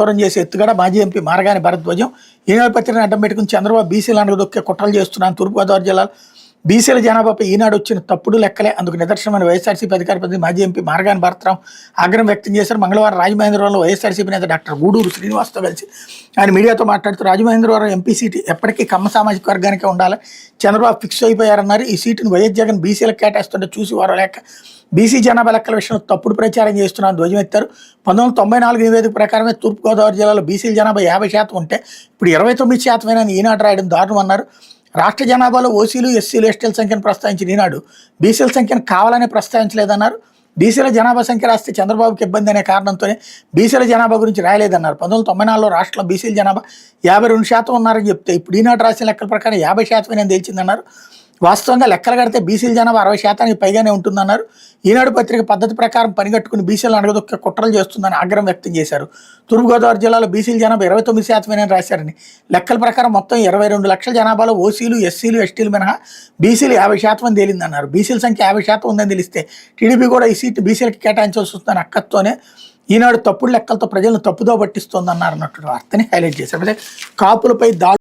దూరం చేసే ఎత్తుగడ మాజీ ఎంపీ మార్గాని భరద్వాజం ఈనాడు పత్రికను అడ్డం పెట్టుకుని చంద్రబాబు బీసీలు అనగదొక్కే కుట్రలు చేస్తున్నాను. తూర్పుగోదావరి జిల్లాలో బీసీల జనాభాపై ఈనాడు వచ్చిన తప్పుడు లెక్కలే అందుకు నిదర్శనమైన వైఎస్ఆర్సీపీ అధికార ప్రతినిధి మాజీ ఎంపీ మార్గాని భరతరాం ఆగ్రహం వ్యక్తం చేశారు. మంగళవారం రాజమహేంద్రవరంలో వైఎస్ఆర్సీపీ నేత డాక్టర్ గూడూరు శ్రీనివాస్తో కలిసి ఆయన మీడియాతో మాట్లాడుతూ రాజమహేంద్రవరం ఎంపీ సీటు ఎప్పటికీ కమ్మ సామాజిక వర్గానికే ఉండాలి, చంద్రబాబు ఫిక్స్ అయిపోయారన్నారు. ఈ సీటును వైఎస్ జగన్ బీసీలకు కేటాయిస్తుంటే చూసి వారు లేక బీసీ జనాభా లెక్కల విషయంలో తప్పుడు ప్రచారం చేస్తున్నారని ధ్వజమెత్తారు. 1994 నివేదిక ప్రకారమే తూర్పుగోదావరి జిల్లాలో బీసీల జనాభా 50% ఉంటే ఇప్పుడు 29% ఈనాడు రాయడం దారుణం అన్నారు. రాష్ట్ర జనాభాలో ఓసీలు, ఎస్సీలు, ఎస్టీల సంఖ్యను ప్రస్తావించిన ఈనాడు బీసీల సంఖ్యను కావాలనే ప్రస్తావించలేదన్నారు. బీసీల జనాభా సంఖ్య రాస్తే చంద్రబాబుకి ఇబ్బంది అనే కారణంతోనే బీసీల జనాభా గురించి రాయలేదన్నారు. 1994లో రాష్ట్రంలో బీసీల జనాభా 52% ఉన్నారని చెప్తే ఇప్పుడు ఈనాడు రాసిన లెక్కల ప్రకారం 50% తేల్చిందన్నారు. వాస్తవంగా లెక్కలు కడితే బీసీల జనాభా 60%కి పైగానే ఉంటుందన్నారు. ఈనాడు పత్రిక పద్ధతి ప్రకారం పనిగట్టుకుని బీసీలను అడగదొక్కే కుట్రలు చేస్తుందని ఆగ్రహం వ్యక్తం చేశారు. తూర్పుగోదావరి జిల్లాలో బీసీల జనాభా 29% రాశారని, లెక్కల ప్రకారం మొత్తం 22 లక్షల జనాభాలో ఓసీలు, ఎస్సీలు, ఎస్టీలు మినహా బీసీలు 50% తేలిందన్నారు. బీసీల సంఖ్య 50% ఉందని తెలిస్తే టీడీపీ కూడా ఈ సీటు బీసీలకు కేటాయించాల్సి వస్తుందని అక్కతోనే ఈనాడు తప్పుడు లెక్కలతో ప్రజలను తప్పుదో పట్టిస్తోందన్నారు అన్నట్టు వార్తని హైలైట్ చేశారు. కాపులపై దాడి